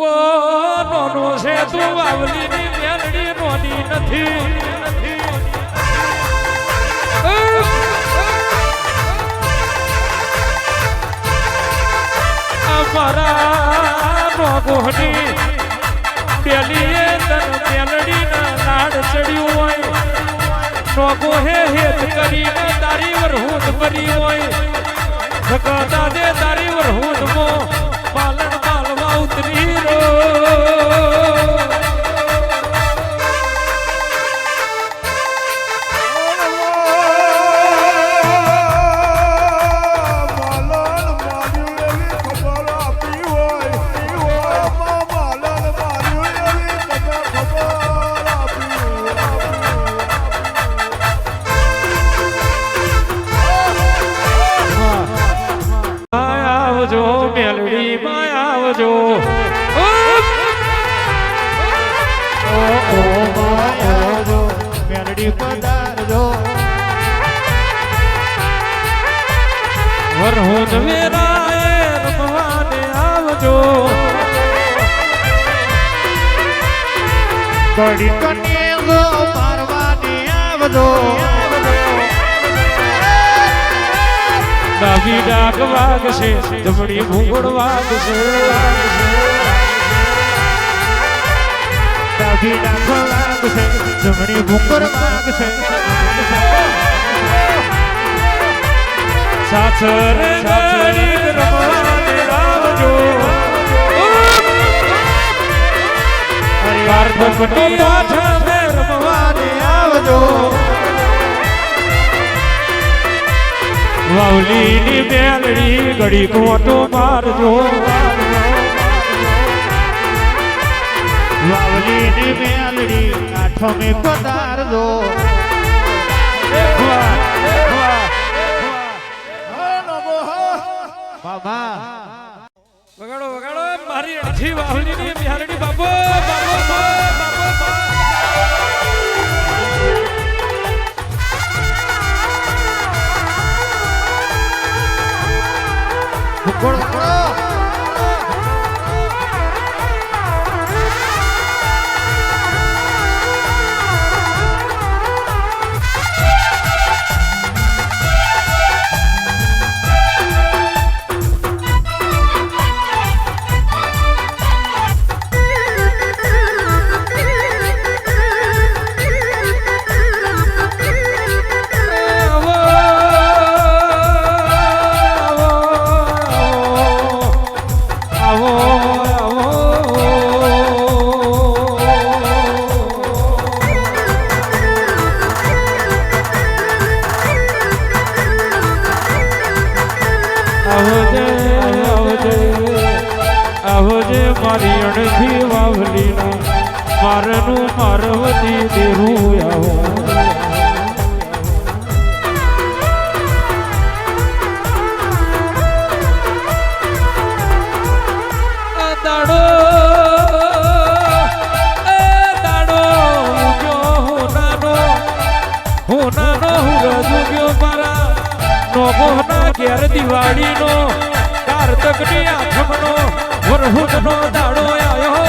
તું નોનો છે તું વાવલીની મેલડી નોની નથી અમારા નોગોની પેલીએ તન મેલડીના લાડ ચડ્યું હોય નોગો હેત કરીને તારી વરહૂદ ભરી હોય ભગતા દે તારી વરહૂદમાં પાલન પાલવા ઉતરી રો મેલડી માં આવજો મેલડી પધારજો વરહુદ વેરાએ રમવાને આવજો કડી કન્યાગો મારવાને આવજો ડાબી ડાક વાગશે જમણી ભૂંગળ વાગશે ડાબી ડાક વાગશે જમણી ભૂંગળ વાગશે સાસરે ગાડી રમવાને આવજો કાર્તકની આઠમે રમવાને આવજો વાવલીની મેલડી ઘડી કોટો મારજો વાવલીની મેલડી આઠમે પધારજો વગાડો વગાડો મારી અડધી વાવલીની મેલડી બાબો બાબો બાબો મારી અણથી વાવલીના મારનું મારવતી દેવું આવો દાડો દાડો હું નાનો રજુગ્યો મારા નોગોના ઘેર દિવાળીનો કાર્તકની આઠમનો વરહુદનો દાડો આયો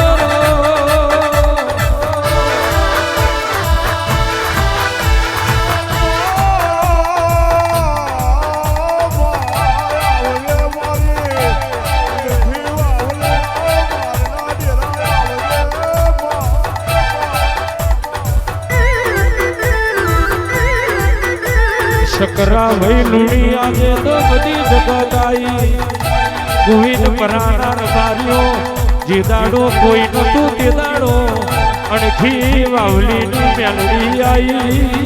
શકરા ભાઈ લુણી આજે તો બધી જગત આઈ ગોવિંદ પરાના રબારીઓ જે દાડો કોઈ નતું તે દાડો અણખી વાવલીની મેલડી આઈ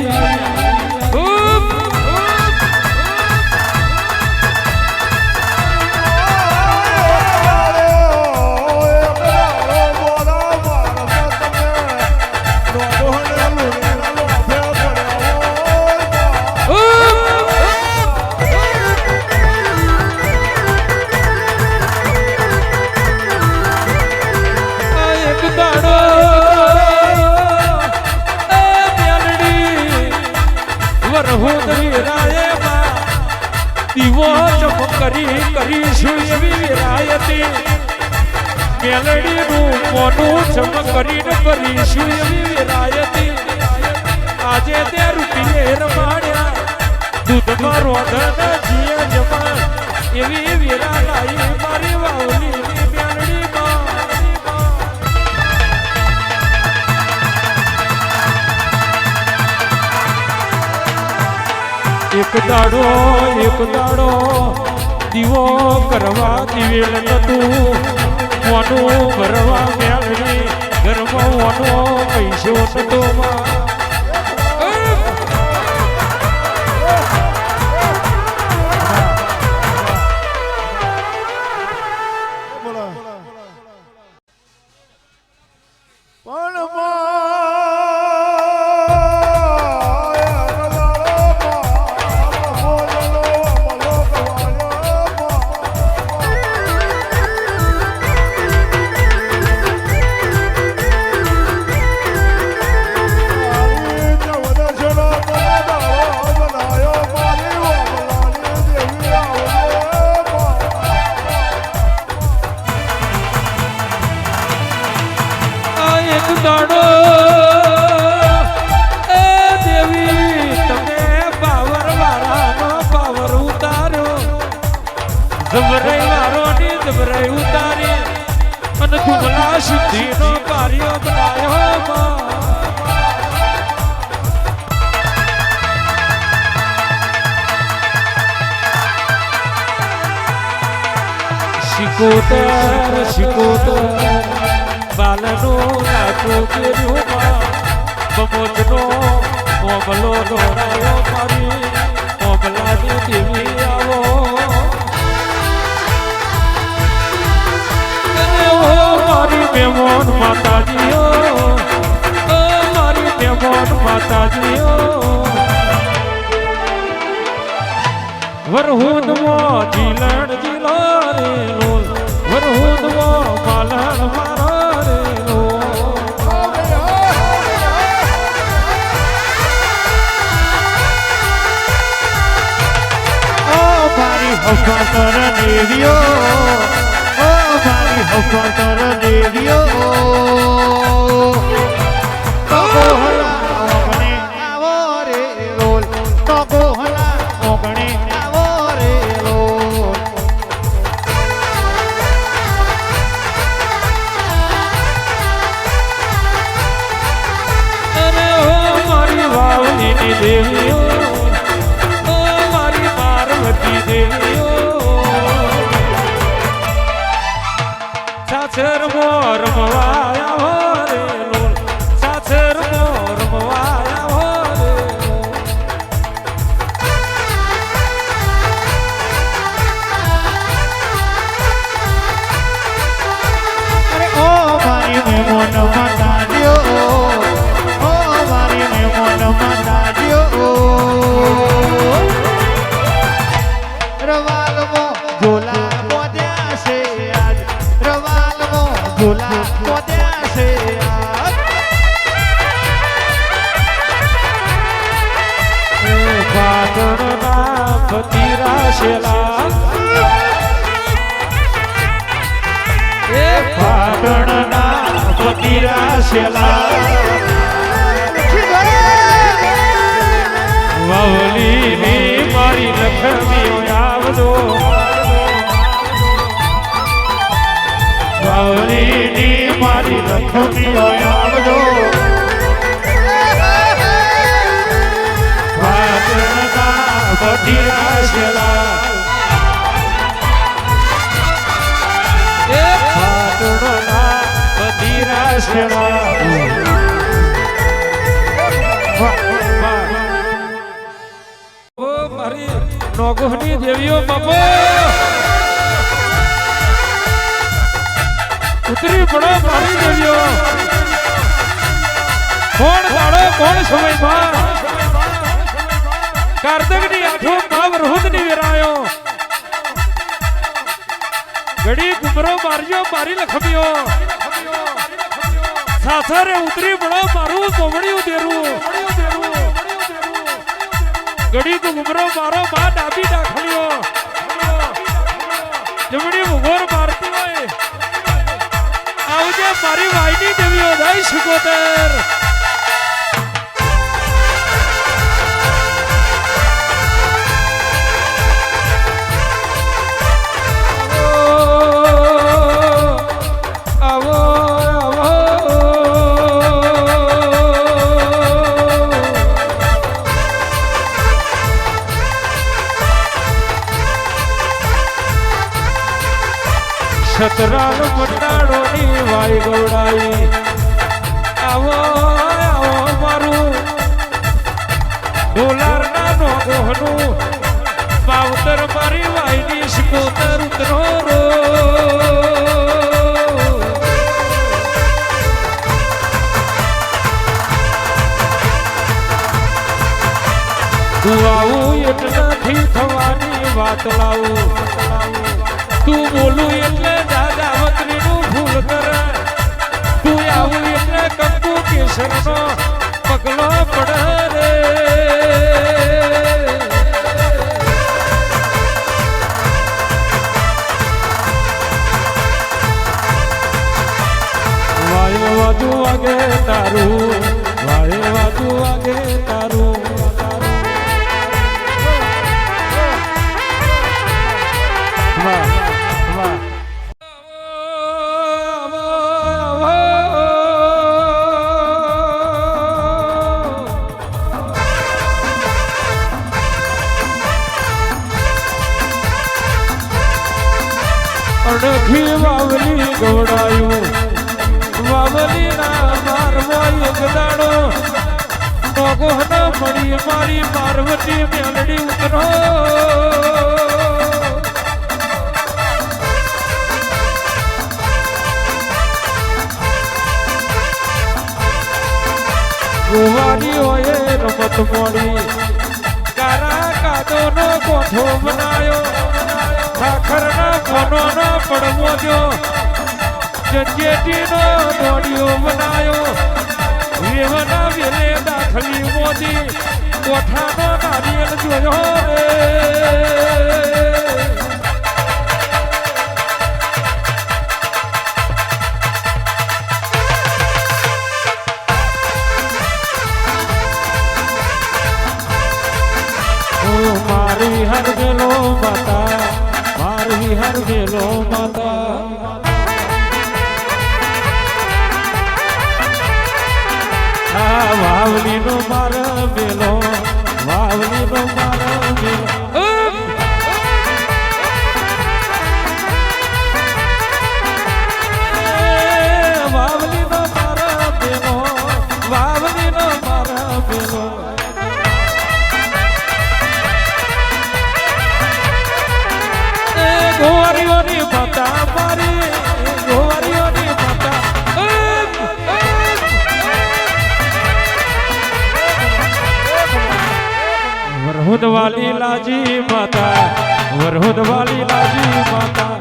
દીવો ચમક કરી કરીશું એવી વિરાયતી મેલડીનું મોનું ચમ કરીને કરીશું એવી વિરાયતી આજે તે રૂપિયે રમાડ્યા દૂધમાં રોધન જીએ જમા એવી વિરા લાઈ મારી વાવલીની મેલડીમાં એક દાડો દીવો કરવા દિવેલ નતું મોનું ભરવા મેળવી ઘરમાં મોનો પૈસો નતો દાડો એ દેવી તમે પાવર વાળાનો પાવર ઉતાર્યો જબરાઈ વાળો ની જબરાઈ ઉતારી અને તુમલા શુદ્ધિનો કાર્ય બનાયો શિકોતર બાલનો નાચો કેર્યુમાં બમોજનો મોમલો દોડાયો મારી મોમલાની દેવી આવો મારી મહેમાન માતાજીઓ મારી મહેમાન માતાજીઓ વરહુદમાં જીલણ જીલો રે લોલ વરહુદમાં માલણ મારો રે હફતર દેવીઓ ઓ મારી હફતર દેવીઓ તકો હલા ઓગણે આવો રે લોલ તકો હલા ઓગણે આવો રે લોલ અરે ઓ મારી વાવલીની દેવીઓ ઓ મારી પાર્વતી દેવીઓ સાસર મોર રમવાયા હો રે લોલ સાસર મોર રમવાયા હો રે અરે ઓ મારી મહેમાન માતાજીઓ ઓ મારી મહેમાન માતાજીઓ રવાલમો ઝોલા પોદ્યા છે આજ રવાલમો ઝોલા પોદ્યા છે આજ પાટણના પતિરાશેલા એ પાટણના પતિરાશેલા વાવલીની મારી લક્ષ્મીઓ આવજો વાવલીની મારી લક્ષ્મીઓ આવજો પાટણના પતિરાશેલા એ પાટણના પતિરાશેલા મારી નોગોહની દેવીઓ બાપા ઉતરી પડો મારી દેવીઓ કોણ દાડો કોણ સમયમાં કાર્તકની આઠો ભાવ રોહદની વેરાયો ઘડી ગુમરો માર્યો મારી લખમ્યો સાસરે ઉતરી પડો મારું કોમડિયું દેરું ઘડી ગુમરો મારો માં ડાબી દાખલ્યો જમણી ઉગોર મારતી હોય આવજે મારી વાયની દેવીઓ જય શિકોતર. સતરાલ મંડાળોની વાય ગવડાઈ આવો આવો મારું ડોલારના નોગોહનું પાવતર મારી વાયની શિકોતર ઉતરો રો. તું આવું એટલે નથી થવાની વાત લાવું, તું બોલું એટલે દાદા વતની નું ભૂલ કરે, તું આવું એટલે કંકુ કેસર નો પગલો પડે રે. વાય વાજુ વાગે તારું, વાય વાજુ વાગે તારું. અડધી વાવલી ગવડાયું, વાવલી ના મારવો એક દાડો નોગોહ ન મળી મારી પાર્વતી મેલડી ઉતરો. ગોવાળીઓએ રમત મોડી, કારા કાદો નો કોઠો બનાયો, ખાખરના કોનો પડવો જો, જંજેટીનો દોડિયો બનાયો, વેવના વેલે દાખલી મોદી, કોઠાનો નારિયેલ જોયો રે. મારી હર ગેલો માતા, મારી હર ગેલો માતા. આ વાવલી નો મારા બેલો, વાવલી નો મારા બેલો. વાવલી નો મારા બેલો, વાવલી નો મારા બેલો. ગોવારીઓની માતા મારી, ગોવારીઓની માતા. વરહુદ વાલી લાજી માતા, વરહુદ વાલી લાજી માતા.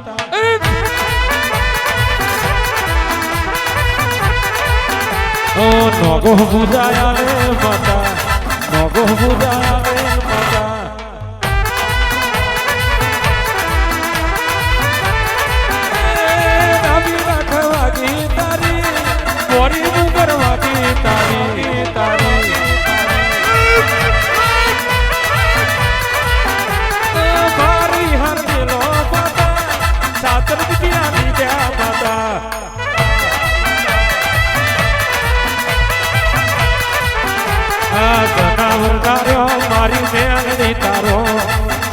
ઓ નોગો બુજાયા રે માતા, નોગો બુજાયા રે માતા. તારી મોરી મુગરવાથી તારી તારી મારી હર ગેલો માતા, સાતર બુટિયાની દ્યા માતા. આ જનાવર ડાર્યો મારી મેળની તારો,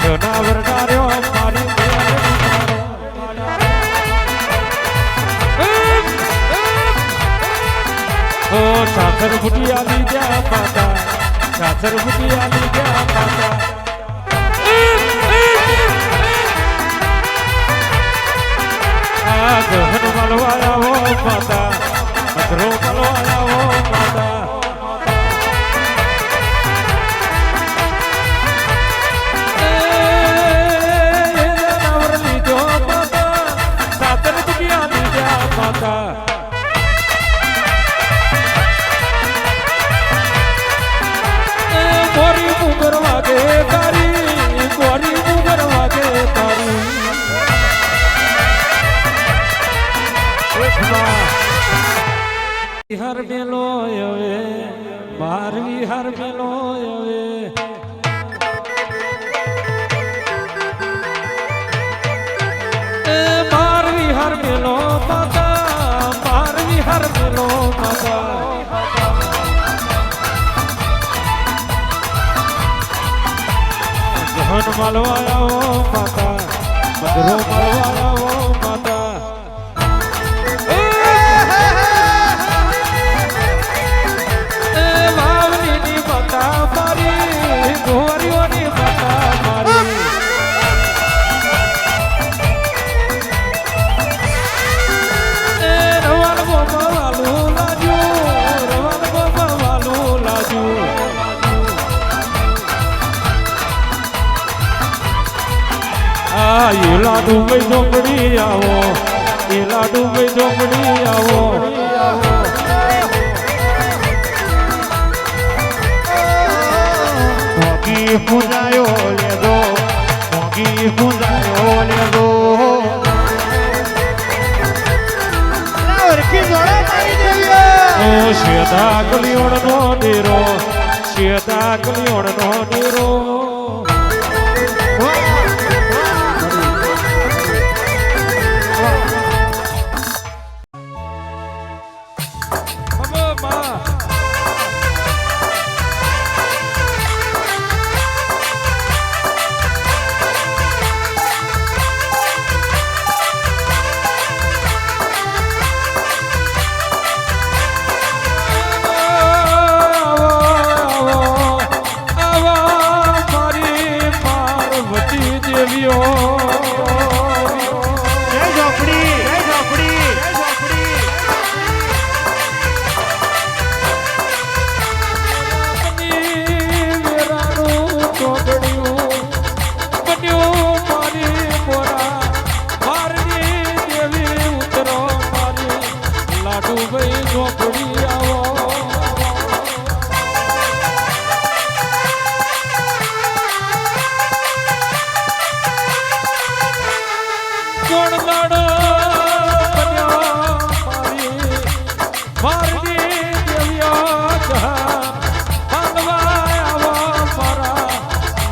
જનાવર ડાર્યો મારી મેળની તારો. ઓ સાસર બુટિયાની દ્યા માતા, સાસર બુટિયાની દ્યા માતા. આ ગહન મળવાયા હો માતા, અધરો મળવાયા હો માતા. જનાવર લીધો માતા, સાસર બુટિયાની દ્યા માતા. ગોરી મુગર વાગે તારી, ગોરી મુગર વાગે તારી. વિહાર મેલો હવે બાર વિહાર મેલો હવે બાર વિહાર મેલો માતા બાર વિહાર મેલો માતા ધન માલવાયા માતા મધરો માલવાયા માતા વાવલીની માતા મારી ગોરીઓની માતા મારી રવાન ગોપા વાલું લાજુ રવાન ગોપા વાલું લાજુ એલા ડુબઈ ઝોપડી આવો એલા ડુબઈ ઝોપડી આવો મોગી પૂજાયો લેજો મોગી પૂજાયો લેજો ઓ શ્વેતા કલિયોણ નો ડેરો શ્વેતા કલિયોણ નો ડેરો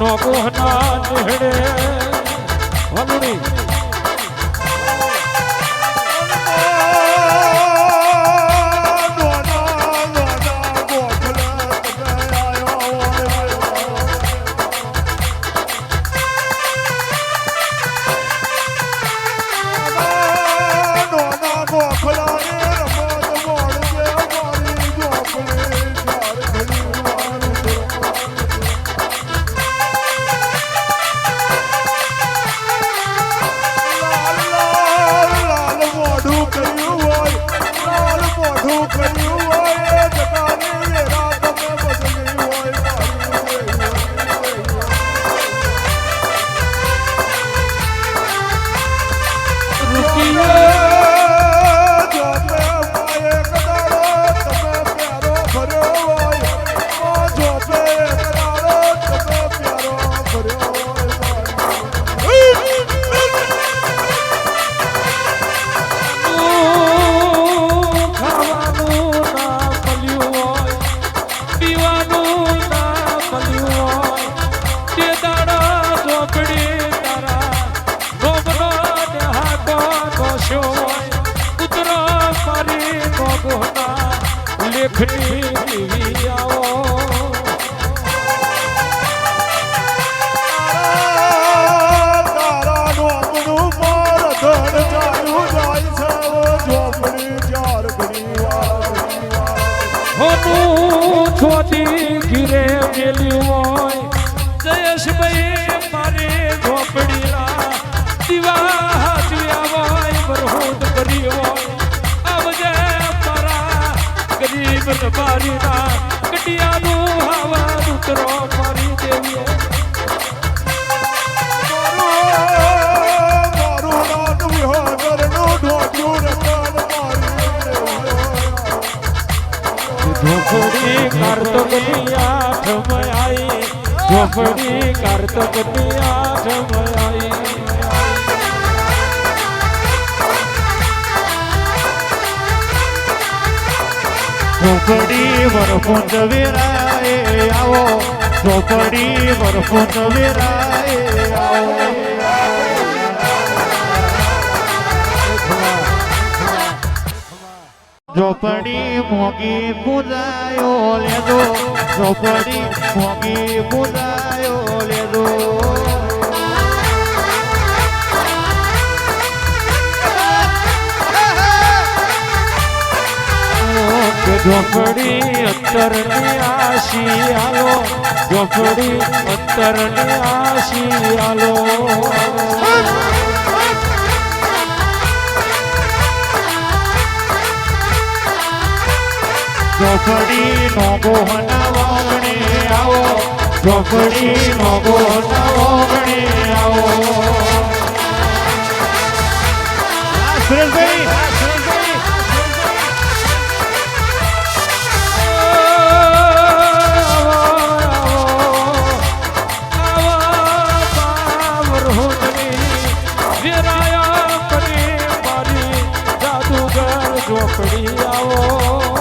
નોગોહના નેહડે વલુડી લેખની દેવી આવો તારા નોમનું માર ધન ચાલ્યું જાય છે ઝોપડી ચાર ઘડી હોનું છોડી ઘીરે મેલ્યું હોય જયેશભાઈ મારે ઝોપડીના દીવા હાજવ્યા હોય બરહોદ કરી હોય આવજે ગરીબ બારીના કટિયાનું હવા ઉતરો મારી દેવીઓ મારું નામ વિહારનું ઢોઢું રતન ઝોપડી કાર્તકની આઠમ આઈ ઝોપડી કાર્તકની આઠમ આઈ ચોપડી વરપુંજ વેરાએ આવો ચોપડી વરપુંજ વેરાએ આવો ચોપડી મોગી પૂજાયો લેજો ચોપડી મોગી પૂજાયો લેજો ઝોપડી અત્તરની આશી આલો ઝોપડી અત્તરની આશી આલો ઝોપડી નો ગોહના વાવણે આવો ઝોપડી નો ગોહના વાવણે આવો સુરેશભાઈ ઝોપડી આવો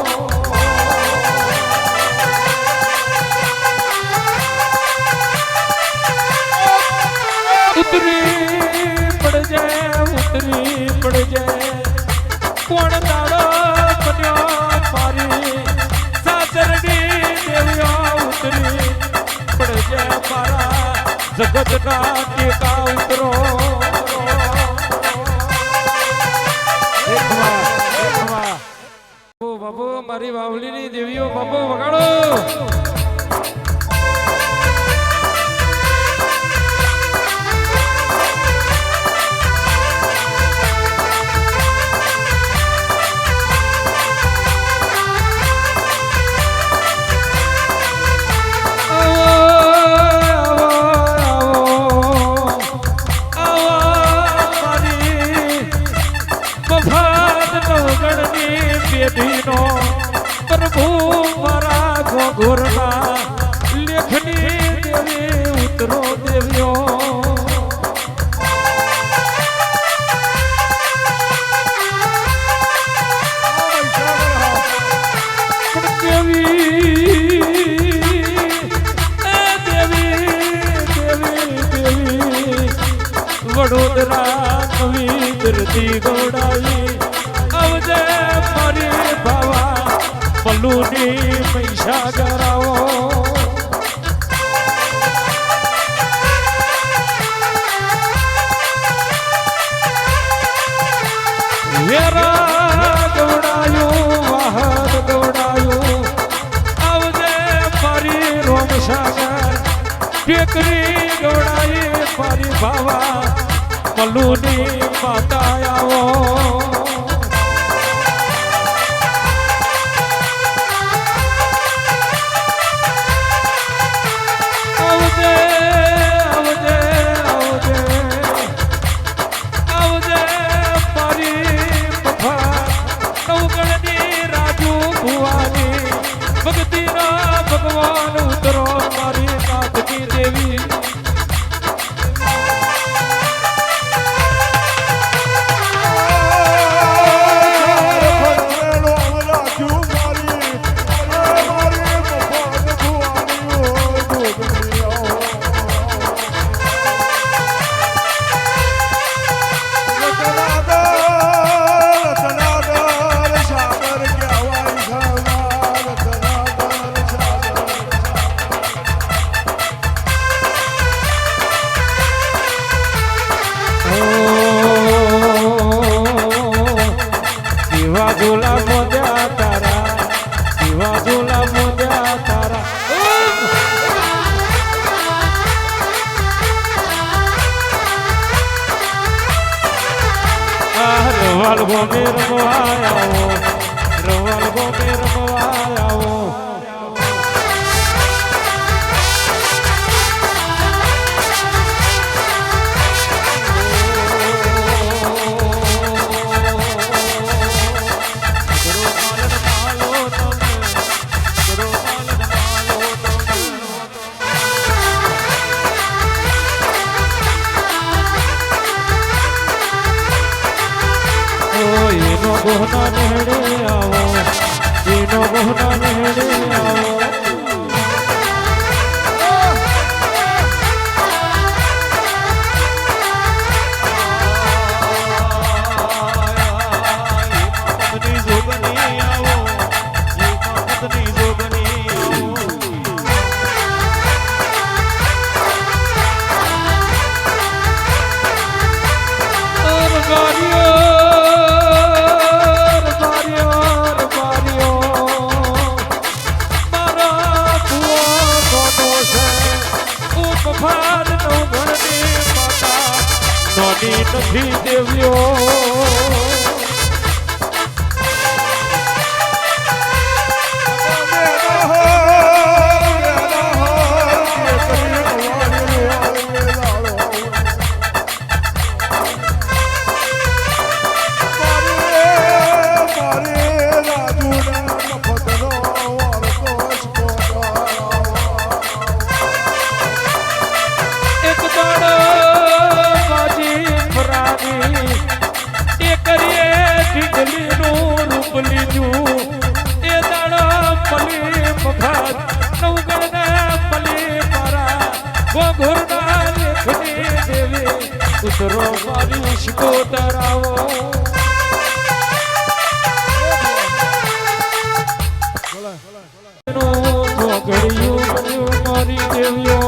ઉતરી પડ જાય કોણ દાડો બન્યો મારી સાસરડી દેવીઓ ઉતરી પડ જાય મારા જગતના ટેકા ઉતરો બાબો મારી વાવલીની દેવીઓ બાબો વગાડો પ્રભુ મારા ઘોઘોરના લેખની દેવી ઉતરો દેવ્યો વડોદરા કવિ ધરતી ગોડાઈ આવજે મારી બાવા પલ્લુની પૈસા કરાવો વેરા ગવડાયું વાહન ગવડાયું આવજે મારી રોમસાગર ટેકરી ગવડાઈ મારી બાવા પલ્લુની માતા આવો ભગવાન ઉતરો મારી નાથની દેવી રવાલ ગોમે રમવાયાઓ રવાલ ગોમે રમવાયાઓ એનો ગોહના નેડે આવો એનો ગોહના મહારાજ નવઘણની માતા નોની નથી દેવ્યો એક દાડો બાજી ફરાની એ કરીએ ઢીંગલીનું રૂપ લીધું એ દાડો મલી મફત નવગણને મલી મારા ગોઘુરના લેખની દેવી ઉતરો મારી શિકોતરાવો ઘડિયું મારી દેવીઓ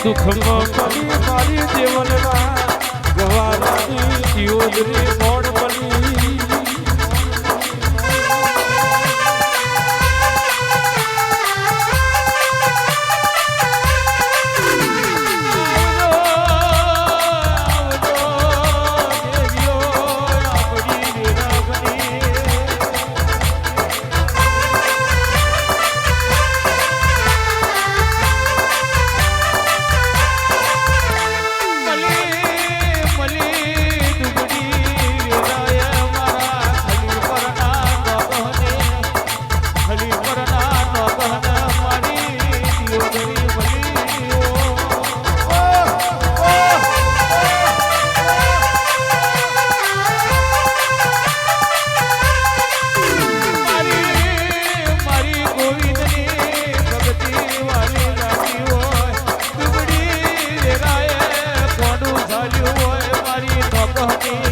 દુઃખમાં મળી મારી દેવલના ગવારાની જીવોદરી મોડ મળી મારી